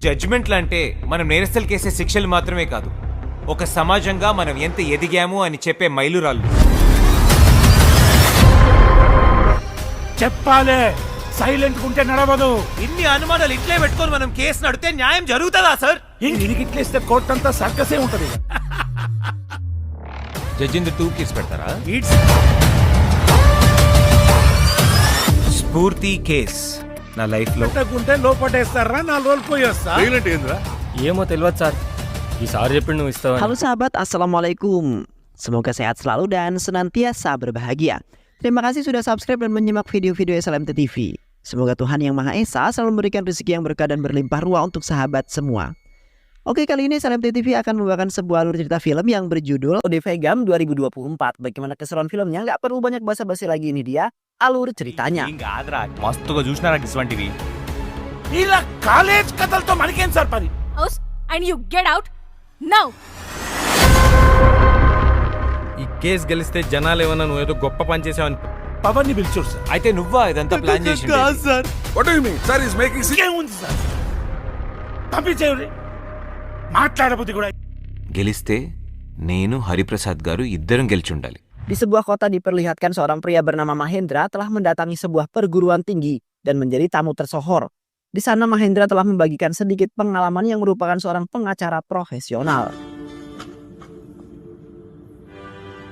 జడ్జిమెంట్లు అంటే మనం నేరస్తులకేసే శిక్షలు మాత్రమే కాదు, ఒక సమాజంగా మనం ఎంత ఎదిగాము అని చెప్పే మైలురాళ్ళు. చెప్పాలే, సైలెంట్ ఉంటే నడవదు. ఇన్ని అనుమానాలు ఇట్లే పెట్టుకొని మనం కేసు నడితే న్యాయం జరుగుతుందా సార్? ఇంటికి ఇట్లేస్తే కోర్టు అంతా సర్కసే ఉంటది. జడ్జింది 2 కేసు పెడతారా? స్ఫూర్తి కేస్ నా లైఫ్ లో పెట్టకుంటే లోపటేస్తారా, 4 రోజులు పోయి వస్తా. ఏమో తెలియదు సార్, ఈసారి చెప్పి నువ్వు ఇస్తావు. Halo sahabat, Assalamualaikum. Semoga sehat selalu dan senantiasa berbahagia. Terima kasih sudah subscribe dan menyimak video-video SLMT TV. Semoga Tuhan Yang Maha Esa selalu memberikan rezeki yang berkah dan berlimpah ruah untuk sahabat semua. Oke, kali ini SLMT TV akan membawakan sebuah alur cerita film yang berjudul Odevegam 2024. Bagaimana keseruan filmnya? Nggak perlu banyak basa-basi lagi, ini dia alur ceritanya. మస్తుగా చూసినారా ఇటువంటివి? ఇలా కాలేజ్ కథలతో మనకేం సార్ పని? House and you get out now. ఈ కేసు గెలిస్తే జనాలు ఏమన్నా నువ్వేదో గొప్ప పని చేసావని. పవన్ ని పిలిచోరు సార్. అయితే నువ్వా ఇదంతా ప్లాన్ చేసి? Sir, What do you mean? Sir is making ఏముంది సార్? పంపించేయండి. మాట్లాడబుద్ధి కూడా. గెలిస్తే నేను హరిప్రసాద్ గారు ఇద్దరం గెలిచి ఉండాలి. Di sebuah kota diperlihatkan seorang pria bernama Mahendra telah mendatangi sebuah perguruan tinggi dan menjadi tamu tersohor. Di sana Mahendra telah membagikan sedikit pengalaman yang merupakan seorang pengacara profesional.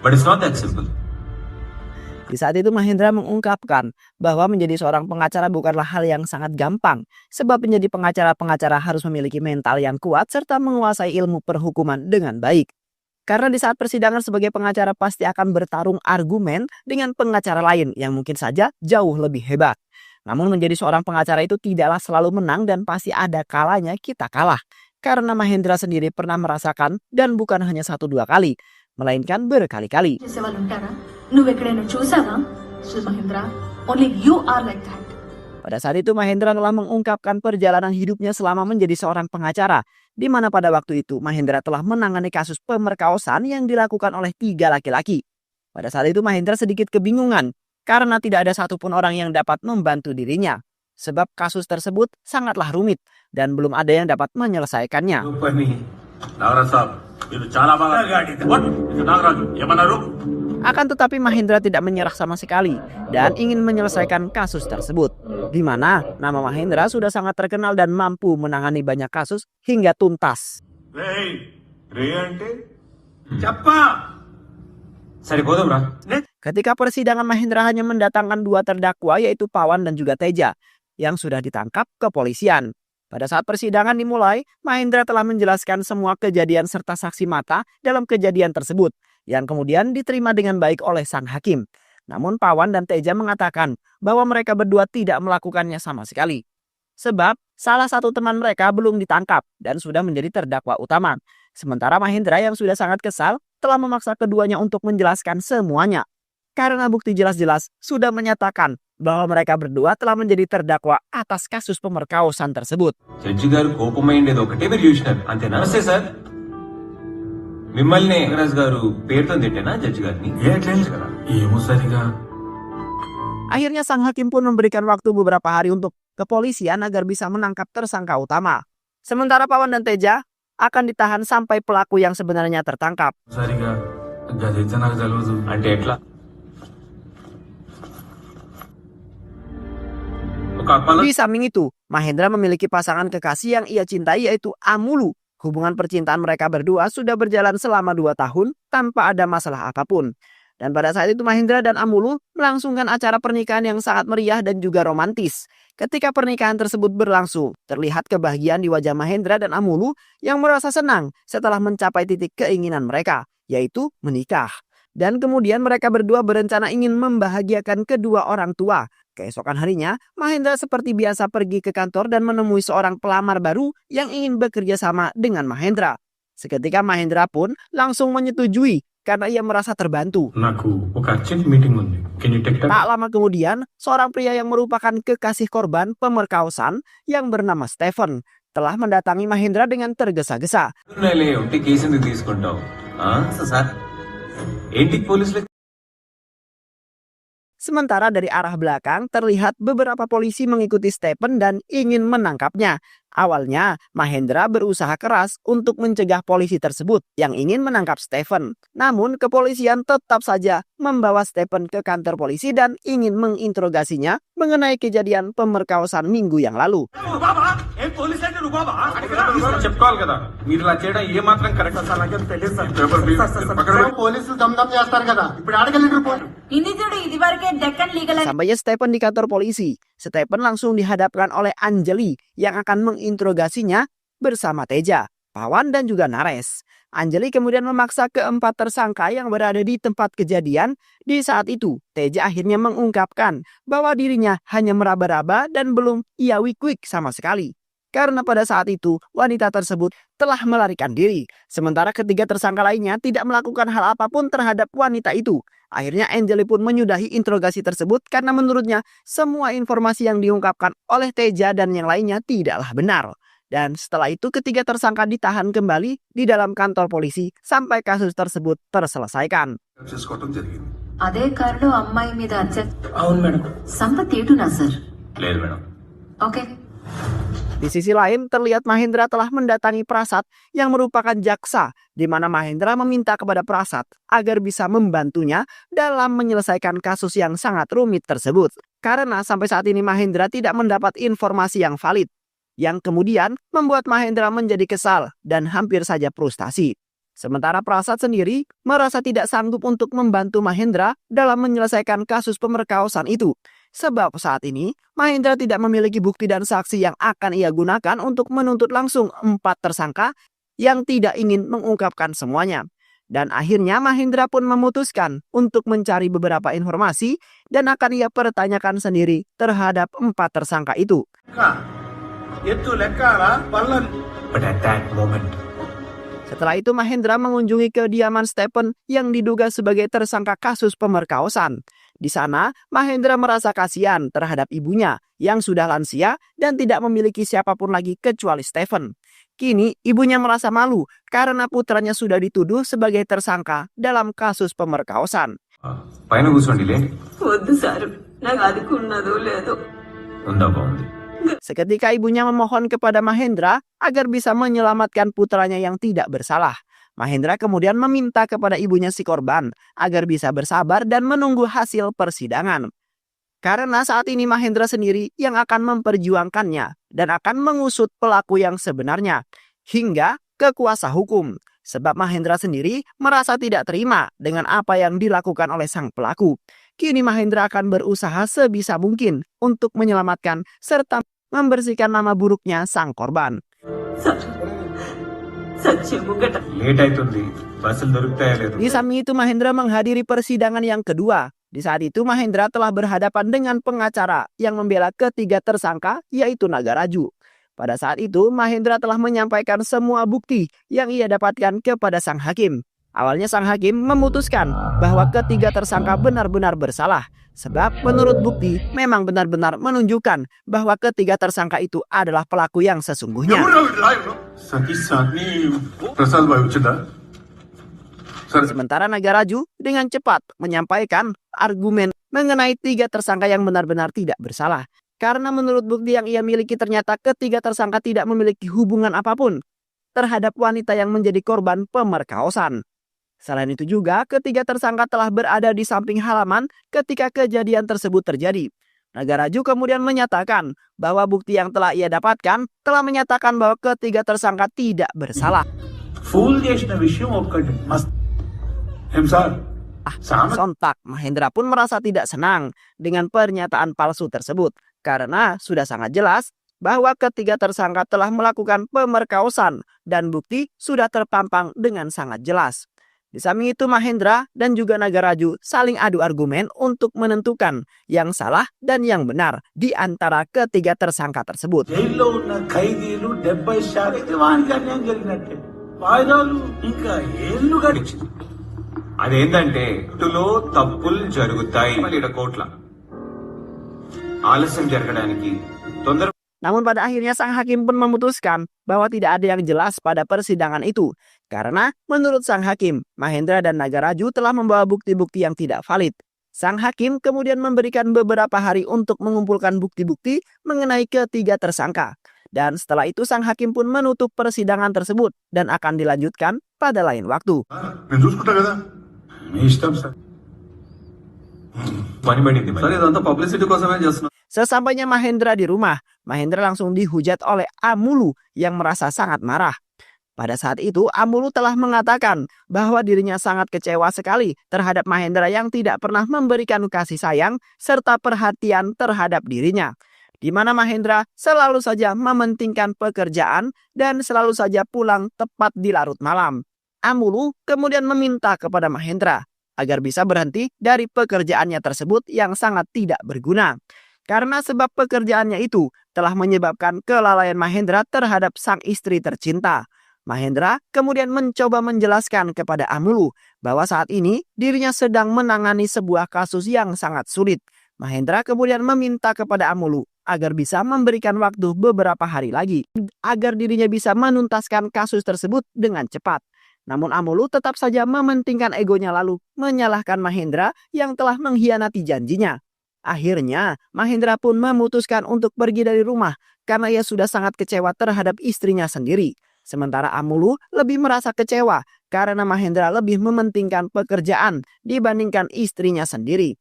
But it's not that simple. Di saat itu Mahendra mengungkapkan bahwa menjadi seorang pengacara bukanlah hal yang sangat gampang, sebab menjadi pengacara harus memiliki mental yang kuat serta menguasai ilmu perhukuman dengan baik. Karena di saat persidangan sebagai pengacara pasti akan bertarung argumen dengan pengacara lain yang mungkin saja jauh lebih hebat. Namun menjadi seorang pengacara itu tidaklah selalu menang dan pasti ada kalanya kita kalah. Karena Mahendra sendiri pernah merasakan dan bukan hanya 1-2 kali, melainkan berkali-kali. Pada saat itu Mahendra telah mengungkapkan perjalanan hidupnya selama menjadi seorang pengacara, di mana pada waktu itu Mahendra telah menangani kasus pemerkosaan yang dilakukan oleh 3 laki-laki. Pada saat itu Mahendra sedikit kebingungan karena tidak ada satupun orang yang dapat membantu dirinya, sebab kasus tersebut sangatlah rumit dan belum ada yang dapat menyelesaikannya. Akan tetapi Mahendra tidak menyerah sama sekali dan ingin menyelesaikan kasus tersebut, di mana nama Mahendra sudah sangat terkenal dan mampu menangani banyak kasus hingga tuntas. Ketika persidangan Mahendra hanya mendatangkan 2 terdakwa yaitu Pawan dan juga Teja yang sudah ditangkap kepolisian. Pada saat persidangan dimulai, Mahendra telah menjelaskan semua kejadian serta saksi mata dalam kejadian tersebut yang kemudian diterima dengan baik oleh sang hakim. Namun Pawan dan Teja mengatakan bahwa mereka berdua tidak melakukannya sama sekali. Sebab salah satu teman mereka belum ditangkap dan sudah menjadi terdakwa utama. Sementara Mahendra yang sudah sangat kesal telah memaksa keduanya untuk menjelaskan semuanya. Karena bukti jelas-jelas sudah menyatakan bahwa mereka berdua telah menjadi terdakwa atas kasus pemerkosaan tersebut. Judge గారు కోపమైండేది ఒకటే మీరు చూసినారు అంతేనా? నమస్తే సార్, మిమ్మల్ని నాగరాజ్ గారు పేరుతో తిట్టేనా జడ్జి గారిని? ఏమో సరిగా. Akhirnya sang hakim pun memberikan waktu beberapa hari untuk kepolisian agar bisa menangkap tersangka utama. Sementara Pawan dan Teja akan ditahan sampai pelaku yang sebenarnya tertangkap. సరిగా గదైతే నాకు తెలియదు. అంటే ఎట్లా? Di samping itu, Mahendra memiliki pasangan kekasih yang ia cintai yaitu Amulu. Hubungan percintaan mereka berdua sudah berjalan selama 2 tahun tanpa ada masalah apapun. Dan pada saat itu Mahendra dan Amulu melangsungkan acara pernikahan yang sangat meriah dan juga romantis. Ketika pernikahan tersebut berlangsung, terlihat kebahagiaan di wajah Mahendra dan Amulu yang merasa senang setelah mencapai titik keinginan mereka, yaitu menikah. Dan kemudian mereka berdua berencana ingin membahagiakan kedua orang tua. Keesokan harinya, Mahendra seperti biasa pergi ke kantor dan menemui seorang pelamar baru yang ingin bekerja sama dengan Mahendra. Seketika Mahendra pun langsung menyetujui karena ia merasa terbantu. Tak lama kemudian, seorang pria yang merupakan kekasih korban pemerkosaan yang bernama Stephen telah mendatangi Mahendra dengan tergesa-gesa. Sementara dari arah belakang terlihat beberapa polisi mengikuti Stephen dan ingin menangkapnya. Awalnya, Mahendra berusaha keras untuk mencegah polisi tersebut yang ingin menangkap Stephen. Namun, kepolisian tetap saja membawa Stephen ke kantor polisi dan ingin menginterogasinya mengenai kejadian pemerkosaan minggu yang lalu. చెప్పుకోవాలి కదా మీరు ఇలా చేయడం ఏ మాత్రం కరెక్ట్ పోలీసులు దమ్దం చేస్తారు కదా ఇప్పుడు ఆడగలిగిన నిందితుడు ఇదివరకే Deccan legal Sampainya Stephen di kantor polisi, Stephen langsung dihadapkan oleh Anjali yang akan menginterogasinya bersama Teja, Pawan dan juga Nares. Anjali kemudian memaksa keempat tersangka yang berada di tempat kejadian. Di saat itu, Teja akhirnya mengungkapkan bahwa dirinya hanya meraba-raba dan belum ia wik-wik sama sekali. Karena pada saat itu, wanita tersebut telah melarikan diri. Sementara ketiga tersangka lainnya tidak melakukan hal apapun terhadap wanita itu. Akhirnya Anjali pun menyudahi interogasi tersebut karena menurutnya semua informasi yang diungkapkan oleh Teja dan yang lainnya tidaklah benar. Dan setelah itu ketiga tersangka ditahan kembali di dalam kantor polisi sampai kasus tersebut terselesaikan. చేసుకోవటం జరిగింది. అదే కారులో అమ్మాయి మీద అవును మేడం. సంపత్ ఏటునా సార్? లేదు madam. Okay. Di sisi lain, terlihat Mahendra telah mendatangi Prasad yang merupakan jaksa, di mana Mahendra meminta kepada Prasad agar bisa membantunya dalam menyelesaikan kasus yang sangat rumit tersebut. Karena sampai saat ini Mahendra tidak mendapat informasi yang valid, yang kemudian membuat Mahendra menjadi kesal dan hampir saja frustasi. Sementara Prasad sendiri merasa tidak sanggup untuk membantu Mahendra dalam menyelesaikan kasus pemerkosaan itu. Sebab saat ini Mahendra tidak memiliki bukti dan saksi yang akan ia gunakan untuk menuntut langsung 4 tersangka yang tidak ingin mengungkapkan semuanya. Dan akhirnya Mahendra pun memutuskan untuk mencari beberapa informasi dan akan ia pertanyakan sendiri terhadap 4 tersangka itu. But at that moment, Setelah itu Mahendra mengunjungi kediaman Stephen yang diduga sebagai tersangka kasus pemerkosaan. Di sana, Mahendra merasa kasihan terhadap ibunya yang sudah lansia dan tidak memiliki siapapun lagi kecuali Stephen. Kini, ibunya merasa malu karena putranya sudah dituduh sebagai tersangka dalam kasus pemerkosaan. పైన కూర్చోండి లేండి. వద్దు సార్, నాకు అదుకున్నదో లేదో. ఉందా బాగుంది. Seketika ibunya memohon kepada Mahendra agar bisa menyelamatkan putranya yang tidak bersalah. Mahendra kemudian meminta kepada ibunya si korban agar bisa bersabar dan menunggu hasil persidangan. Karena saat ini Mahendra sendiri yang akan memperjuangkannya dan akan mengusut pelaku yang sebenarnya hingga ke kuasa hukum. Sebab Mahendra sendiri merasa tidak terima dengan apa yang dilakukan oleh sang pelaku. Kini Mahendra akan berusaha sebisa mungkin untuk menyelamatkan serta membersihkan nama buruknya sang korban. Sir, Satyam ముంగట late అవుతుంది, బస్సులు దొరుకుతాయా లేదు. Di samping itu Mahendra menghadiri persidangan yang kedua. Di saat itu Mahendra telah berhadapan dengan pengacara yang membela ketiga tersangka yaitu Nagaraju. Pada saat itu Mahendra telah menyampaikan semua bukti yang ia dapatkan kepada sang hakim. Awalnya sang hakim memutuskan bahwa ketiga tersangka benar-benar bersalah. Sebab menurut bukti memang benar-benar menunjukkan bahwa ketiga tersangka itu adalah pelaku yang sesungguhnya. Satish సార్ని ప్రసాద్ బాయ్ వచ్చిందా? సరే Sementara Nagaraju dengan cepat menyampaikan argumen mengenai tiga tersangka yang benar-benar tidak bersalah. Karena menurut bukti yang ia miliki ternyata ketiga tersangka tidak memiliki hubungan apapun terhadap wanita yang menjadi korban pemerkosaan. Selain itu juga, ketiga tersangka telah berada di samping halaman ketika kejadian tersebut terjadi. Nagaraju kemudian menyatakan bahwa bukti yang telah ia dapatkan telah menyatakan bahwa ketiga tersangka tidak bersalah. Fool చేసిన విషయం ఒక్కటి మస్త్ ఏం sir Sontak, Mahendra pun merasa tidak senang dengan pernyataan palsu tersebut karena sudah sangat jelas bahwa ketiga tersangka telah melakukan pemerkosaan dan bukti sudah terpampang dengan sangat jelas. Di samping itu Mahendra dan juga Nagaraju saling adu argumen untuk menentukan yang salah dan yang benar di antara ketiga tersangka tersebut. జైల్లో ఉన్న ఖైదీలు 70% వానికి అన్యాయం జరిగినట్టే. వాయిదాలు ఇంకా ఏళ్ళు గడిచింది. అదేంటంటే కోర్టులో తప్పులు జరుగుతాయి, మళ్ళీ ఈడ కోట్ల ఆలస్యం జరగడానికి తొందర. Namun pada akhirnya sang hakim pun memutuskan bahwa tidak ada yang jelas pada persidangan itu. Karena menurut sang hakim, Mahendra dan Nagaraju telah membawa bukti-bukti yang tidak valid. Sang hakim kemudian memberikan beberapa hari untuk mengumpulkan bukti-bukti mengenai ketiga tersangka. Dan setelah itu sang hakim pun menutup persidangan tersebut dan akan dilanjutkan pada lain waktu. నేను చూసుకుంటా కదా. మీ ఇష్టం సార్. పని పడింది మరి. సార్ ఇదంతా పబ్లిసిటీ కోసమే చేస్తున్నాం. Sesampainya Mahendra di rumah, Mahendra langsung dihujat oleh Amulu yang merasa sangat marah. Pada saat itu, Amulu telah mengatakan bahwa dirinya sangat kecewa sekali terhadap Mahendra yang tidak pernah memberikan kasih sayang serta perhatian terhadap dirinya. Di mana Mahendra selalu saja mementingkan pekerjaan dan selalu saja pulang tepat di larut malam. Amulu kemudian meminta kepada Mahendra agar bisa berhenti dari pekerjaannya tersebut yang sangat tidak berguna. Karena sebab pekerjaannya itu telah menyebabkan kelalaian Mahendra terhadap sang istri tercinta. Mahendra kemudian mencoba menjelaskan kepada Amulu bahwa saat ini dirinya sedang menangani sebuah kasus yang sangat sulit. Mahendra kemudian meminta kepada Amulu agar bisa memberikan waktu beberapa hari lagi agar dirinya bisa menuntaskan kasus tersebut dengan cepat. Namun Amulu tetap saja mementingkan egonya lalu menyalahkan Mahendra yang telah mengkhianati janjinya. Akhirnya Mahendra pun memutuskan untuk pergi dari rumah karena ia sudah sangat kecewa terhadap istrinya sendiri. Sementara Amulu lebih merasa kecewa karena Mahendra lebih mementingkan pekerjaan dibandingkan istrinya sendiri.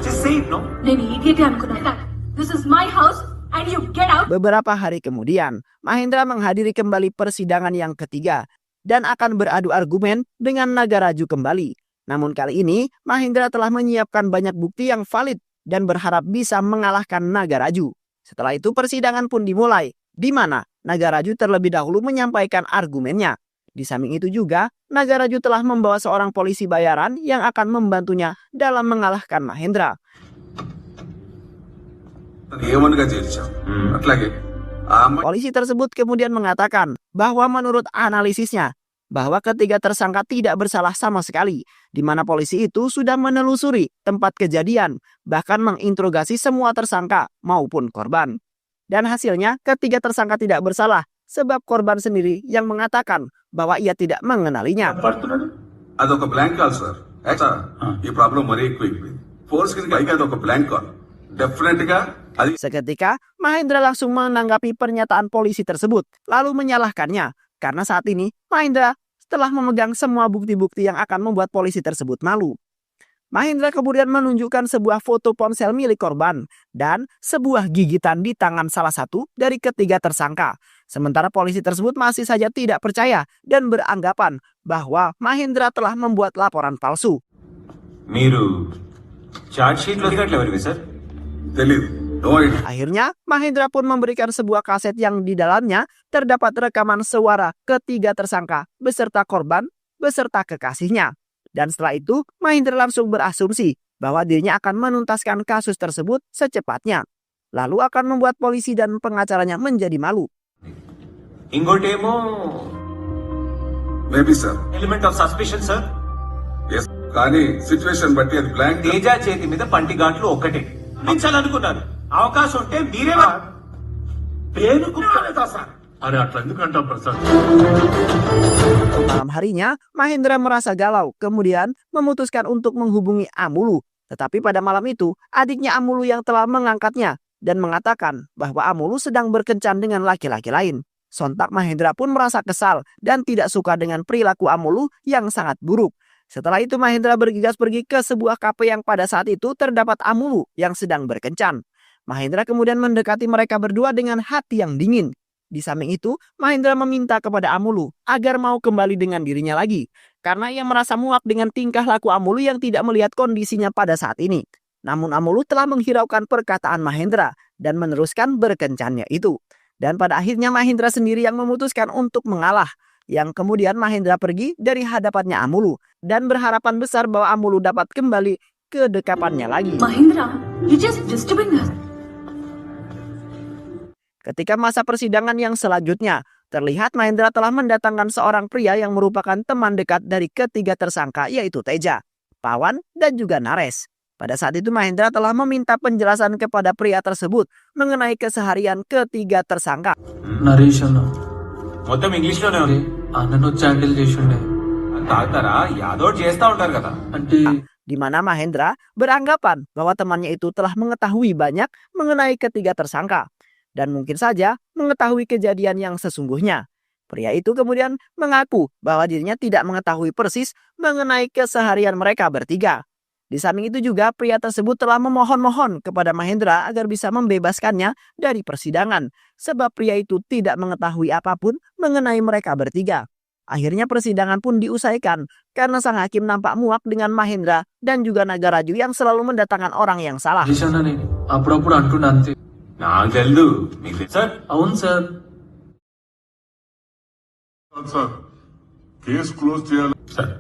Just say it, no? నేను idiot అనుకున్నా. This is my house and you get out. Beberapa hari kemudian, Mahendra menghadiri kembali persidangan yang ketiga dan akan beradu argumen dengan Nagaraju kembali. Namun kali ini, Mahendra telah menyiapkan banyak bukti yang valid dan berharap bisa mengalahkan Nagaraju. Setelah itu persidangan pun dimulai, di mana Nagaraju terlebih dahulu menyampaikan argumennya. Di samping itu juga, Nagaraju telah membawa seorang polisi bayaran yang akan membantunya dalam mengalahkan Mahendra. ఏమనగా చేర్చాం అట్లాగే ఆ అమ్మాయి Polisi tersebut kemudian mengatakan bahwa menurut analisisnya, bahwa ketiga tersangka tidak bersalah sama sekali, di mana polisi itu sudah menelusuri tempat kejadian, bahkan menginterogasi semua tersangka maupun korban. Dan hasilnya ketiga tersangka tidak bersalah, sebab korban sendiri yang mengatakan bahwa ia tidak mengenalinya. పడుతున్నాడు. అదొక blank call sir. ఈ ప్రాబ్లం మరీ ఎక్కువ ఫోర్స్ కింద పైకి అదొక blank call. Definite గా అది Seketika, Mahendra langsung menanggapi pernyataan polisi tersebut, lalu menyalahkannya. Karena saat ini, Mahendra telah memegang semua bukti-bukti yang akan membuat polisi tersebut malu. Mahendra kemudian menunjukkan sebuah foto ponsel milik korban dan sebuah gigitan di tangan salah satu dari ketiga tersangka. Sementara polisi tersebut masih saja tidak percaya dan beranggapan bahwa Mahendra telah membuat laporan palsu. మీరు charge sheet లో దిగట్లేవరివి sir? తెలియదు. No idea. Akhirnya, Mahendra pun memberikan sebuah kaset yang di dalamnya terdapat rekaman suara ketiga tersangka beserta korban beserta kekasihnya. Dan setelah itu, Mahendra langsung berasumsi bahwa dirinya akan menuntaskan kasus tersebut secepatnya. Lalu akan membuat polisi dan pengacaranya menjadi malu. ఇంకోటేమో maybe sir. Element of suspicion sir. Yes. కానీ situation బట్టి అది బ్లాంక్. తేజ చేతి మీద పంటి ఘాట్లు ఒక్కటే నిలిచాలనుకున్నారు. అవకాశం ఉంటే మీరే పేరుకు కాలేదా సార్? అరే అట్లా ఎందుకు అంటాం Prasad? Malam harinya, Mahendra merasa galau, kemudian memutuskan untuk menghubungi Amulu. Tetapi pada malam itu, adiknya Amulu yang telah mengangkatnya dan mengatakan bahwa Amulu sedang berkencan dengan laki-laki lain. Sontak Mahendra pun merasa kesal dan tidak suka dengan perilaku Amulu yang sangat buruk. Setelah itu Mahendra bergegas pergi ke sebuah kafe yang pada saat itu terdapat Amulu yang sedang berkencan. Mahendra kemudian mendekati mereka berdua dengan hati yang dingin. Di samping itu, Mahendra meminta kepada Amulu agar mau kembali dengan dirinya lagi. Karena ia merasa muak dengan tingkah laku Amulu yang tidak melihat kondisinya pada saat ini. Namun Amulu telah menghiraukan perkataan Mahendra dan meneruskan berkencannya itu. Dan pada akhirnya Mahendra sendiri yang memutuskan untuk mengalah. Yang kemudian Mahendra pergi dari hadapannya Amulu dan berharapan besar bahwa Amulu dapat kembali ke dekapannya lagi. Mahendra, you just disturbing us. Ketika masa persidangan yang selanjutnya, terlihat Mahendra telah mendatangkan seorang pria yang merupakan teman dekat dari ketiga tersangka yaitu Teja, Pawan, dan juga Nares. Pada saat itu Mahendra telah meminta penjelasan kepada pria tersebut mengenai keseharian ketiga tersangka. Naresh అన్న మొత్తం ఇంగ్లీష్ లోనే ఉంది. అన్నను హ్యాండిల్ చేసి ఉండే తాగుతారా? యాదో చేస్తా ఉంటారు కదా. అంటే di mana Mahendra beranggapan bahwa temannya itu telah mengetahui banyak mengenai ketiga tersangka dan mungkin saja mengetahui kejadian yang sesungguhnya. Pria itu kemudian mengaku bahwa dirinya tidak mengetahui persis mengenai keseharian mereka bertiga. Di samping itu juga pria tersebut telah memohon-mohon kepada Mahendra agar bisa membebaskannya dari persidangan sebab pria itu tidak mengetahui apapun mengenai mereka bertiga. Akhirnya persidangan pun diusaikan karena sang hakim nampak muak dengan Mahendra dan juga Nagaraju yang selalu mendatangkan orang yang salah. అప్పుడప్పుడు అంటున్నా అంతే. నాకు తెలుదు మీకు తెలుసా? సార్ అవును sir. Sir case close చేయాలి. Sir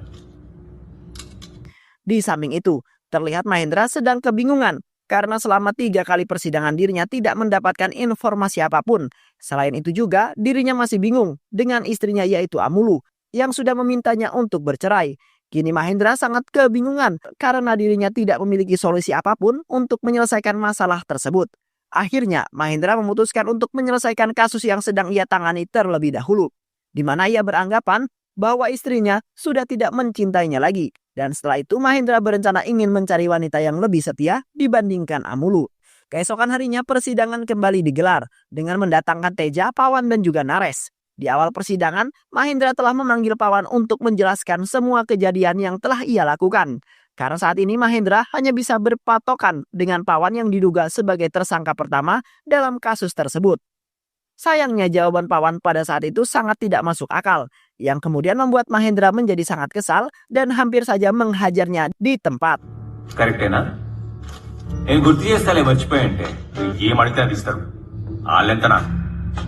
Di samping itu, terlihat Mahendra sedang kebingungan karena selama 3 kali persidangan dirinya tidak mendapatkan informasi apapun. Selain itu juga, dirinya masih bingung dengan istrinya yaitu Amulu yang sudah memintanya untuk bercerai. Kini Mahendra sangat kebingungan karena dirinya tidak memiliki solusi apapun untuk menyelesaikan masalah tersebut. Akhirnya, Mahendra memutuskan untuk menyelesaikan kasus yang sedang ia tangani terlebih dahulu, di mana ia beranggapan bahwa istrinya sudah tidak mencintainya lagi. Dan setelah itu Mahendra berencana ingin mencari wanita yang lebih setia dibandingkan Amulu. Keesokan harinya persidangan kembali digelar dengan mendatangkan Teja, Pawan dan juga Nares. Di awal persidangan, Mahendra telah memanggil Pawan untuk menjelaskan semua kejadian yang telah ia lakukan. Karena saat ini Mahendra hanya bisa berpatokan dengan Pawan yang diduga sebagai tersangka pertama dalam kasus tersebut. Sayangnya jawaban Pawan pada saat itu sangat tidak masuk akal, yang kemudian membuat Mahendra menjadi sangat kesal dan hampir saja menghajarnya di tempat. కరెక్టేనా? నేను గుర్తు చేస్తాలే మర్చిపోయంటే ఏం అడిగితే అది ఇస్తారు. వాళ్ళెంతనా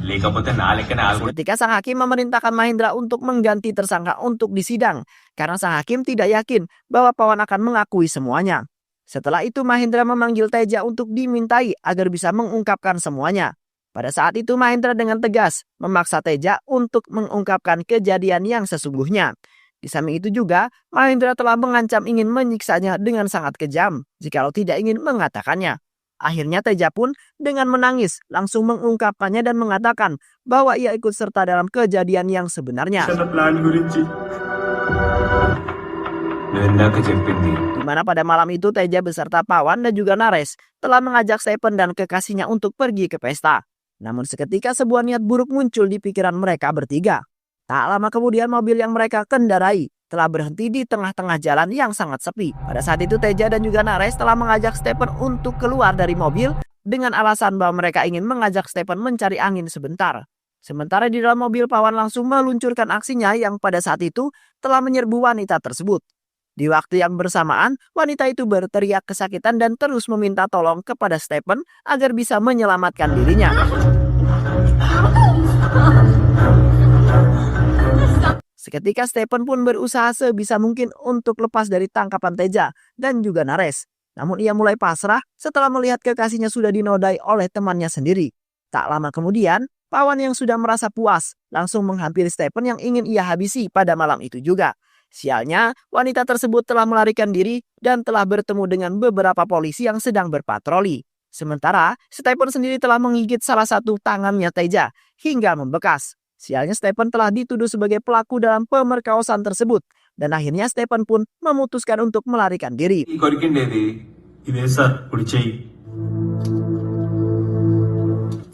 లేకపోతే నా లెక్కనే ఆలు. Ketika sang hakim memerintahkan Mahendra untuk mengganti tersangka untuk disidang, karena sang hakim tidak yakin bahwa Pawan akan mengakui semuanya. Setelah itu Mahendra memanggil Teja untuk dimintai agar bisa mengungkapkan semuanya. Pada saat itu Mahendra dengan tegas memaksa Teja untuk mengungkapkan kejadian yang sesungguhnya. Di samping itu juga, Mahendra telah mengancam ingin menyiksanya dengan sangat kejam jikalau tidak ingin mengatakannya. Akhirnya Teja pun dengan menangis langsung mengungkapkannya dan mengatakan bahwa ia ikut serta dalam kejadian yang sebenarnya. Plan గురించి నువ్వు ఇందాక చెప్పింది Di mana pada malam itu Teja beserta Pawan dan juga Nares telah mengajak Stephen dan kekasihnya untuk pergi ke pesta. Namun seketika sebuah niat buruk muncul di pikiran mereka bertiga. Tak lama kemudian mobil yang mereka kendarai telah berhenti di tengah-tengah jalan yang sangat sepi. Pada saat itu Teja dan juga Nares telah mengajak Stephen untuk keluar dari mobil dengan alasan bahwa mereka ingin mengajak Stephen mencari angin sebentar. Sementara di dalam mobil Pawan langsung meluncurkan aksinya yang pada saat itu telah menyerbu wanita tersebut. Di waktu yang bersamaan, wanita itu berteriak kesakitan dan terus meminta tolong kepada Stephen agar bisa menyelamatkan dirinya. Seketika Stephen pun berusaha sebisa mungkin untuk lepas dari tangkapan Teja dan juga Nares. Namun ia mulai pasrah setelah melihat kekasihnya sudah dinodai oleh temannya sendiri. Tak lama kemudian, Pawan yang sudah merasa puas langsung menghampiri Stephen yang ingin ia habisi pada malam itu juga. Sialnya, wanita tersebut telah melarikan diri dan telah bertemu dengan beberapa polisi yang sedang berpatroli. Sementara, Stephen sendiri telah menggigit salah satu tangannya Teja hingga membekas. Sialnya Stephen telah dituduh sebagai pelaku dalam pemerkosaan tersebut dan akhirnya Stephen pun memutuskan untuk melarikan diri. కొరికిండేది ఇదే సార్ కుడి చెయ్యి.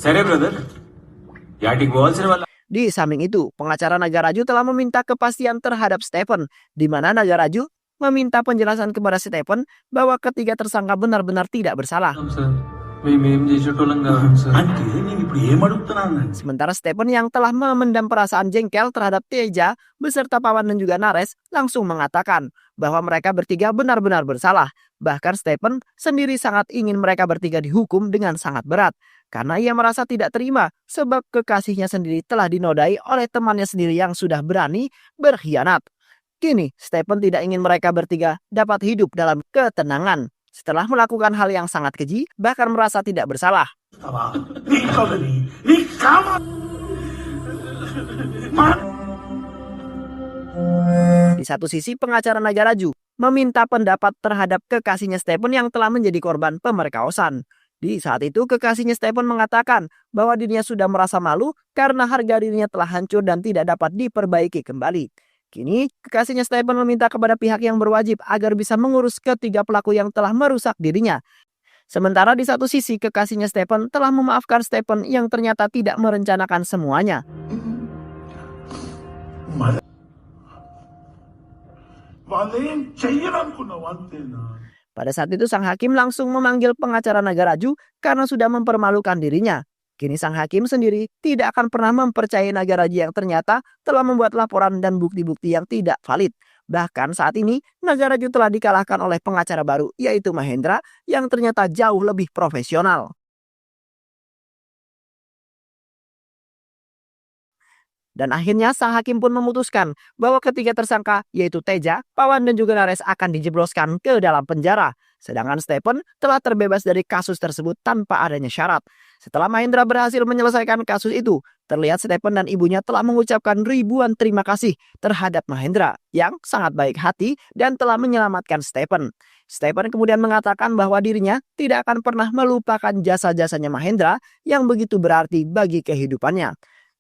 సరే బ్రదర్ యాటికి పోవాల్సిన వాళ్ళ Di samping itu, pengacara Nagaraju telah meminta kepastian terhadap Stephen, di mana Nagaraju meminta penjelasan kepada Stephen bahwa ketiga tersangka benar-benar tidak bersalah. Sir మేమేం చేసేటోళ్ళం కాదు సార్. అంటే నేను ఇప్పుడు ఏం అడుగుతున్నాను? Sementara Stephen yang telah memendam perasaan jengkel terhadap Teja beserta Pawan dan juga Nares langsung mengatakan bahwa mereka bertiga benar-benar bersalah. Bahkan Stephen sendiri sangat ingin mereka bertiga dihukum dengan sangat berat. Karena ia merasa tidak terima sebab kekasihnya sendiri telah dinodai oleh temannya sendiri yang sudah berani berkhianat. Kini Stephen tidak ingin mereka bertiga dapat hidup dalam ketenangan. Setelah melakukan hal yang sangat keji, bahkan merasa tidak bersalah. Di satu sisi pengacara Nagaraju meminta pendapat terhadap kekasihnya Stephen yang telah menjadi korban pemerkosaan. Di saat itu kekasihnya Stephen mengatakan bahwa dirinya sudah merasa malu karena harga dirinya telah hancur dan tidak dapat diperbaiki kembali. Kini, kekasihnya Stephen meminta kepada pihak yang berwajib agar bisa mengurus ketiga pelaku yang telah merusak dirinya. Sementara di satu sisi, kekasihnya Stephen telah memaafkan Stephen yang ternyata tidak merencanakan semuanya. Pada saat itu sang hakim langsung memanggil pengacara Nagaraju karena sudah mempermalukan dirinya. Kini sang hakim sendiri tidak akan pernah mempercayai Nagaraju yang ternyata telah membuat laporan dan bukti-bukti yang tidak valid. Bahkan saat ini Nagaraju telah dikalahkan oleh pengacara baru yaitu Mahendra yang ternyata jauh lebih profesional. Dan akhirnya sang hakim pun memutuskan bahwa ketiga tersangka yaitu Teja, Pawan dan juga Nares akan dijebloskan ke dalam penjara. Sedangkan Stephen telah terbebas dari kasus tersebut tanpa adanya syarat. Setelah Mahendra berhasil menyelesaikan kasus itu, terlihat Stephen dan ibunya telah mengucapkan ribuan terima kasih terhadap Mahendra yang sangat baik hati dan telah menyelamatkan Stephen. Stephen kemudian mengatakan bahwa dirinya tidak akan pernah melupakan jasa-jasanya Mahendra yang begitu berarti bagi kehidupannya.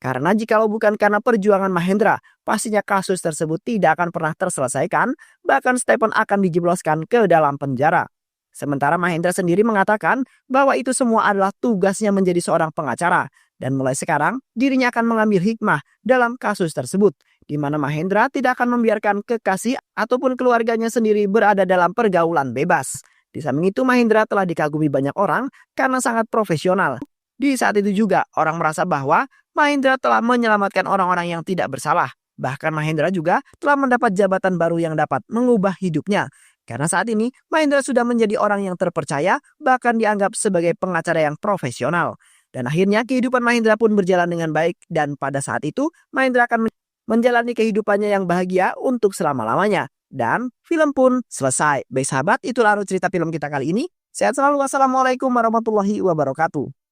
Karena jikalau bukan karena perjuangan Mahendra, pastinya kasus tersebut tidak akan pernah terselesaikan, bahkan Stephen akan dijebloskan ke dalam penjara. Sementara Mahendra sendiri mengatakan bahwa itu semua adalah tugasnya menjadi seorang pengacara, dan mulai sekarang dirinya akan mengambil hikmah dalam kasus tersebut, di mana Mahendra tidak akan membiarkan kekasih ataupun keluarganya sendiri berada dalam pergaulan bebas. Di samping itu Mahendra telah dikagumi banyak orang karena sangat profesional. Di saat itu juga orang merasa bahwa Mahendra telah menyelamatkan orang-orang yang tidak bersalah. Bahkan Mahendra juga telah mendapat jabatan baru yang dapat mengubah hidupnya. Karena saat ini Mahendra sudah menjadi orang yang terpercaya, bahkan dianggap sebagai pengacara yang profesional. Dan akhirnya kehidupan Mahendra pun berjalan dengan baik dan pada saat itu Mahendra akan menjalani kehidupannya yang bahagia untuk selama-lamanya. Dan film pun selesai. Baik sahabat, itulah alur cerita film kita kali ini. Sehat selalu. Wassalamualaikum warahmatullahi wabarakatuh.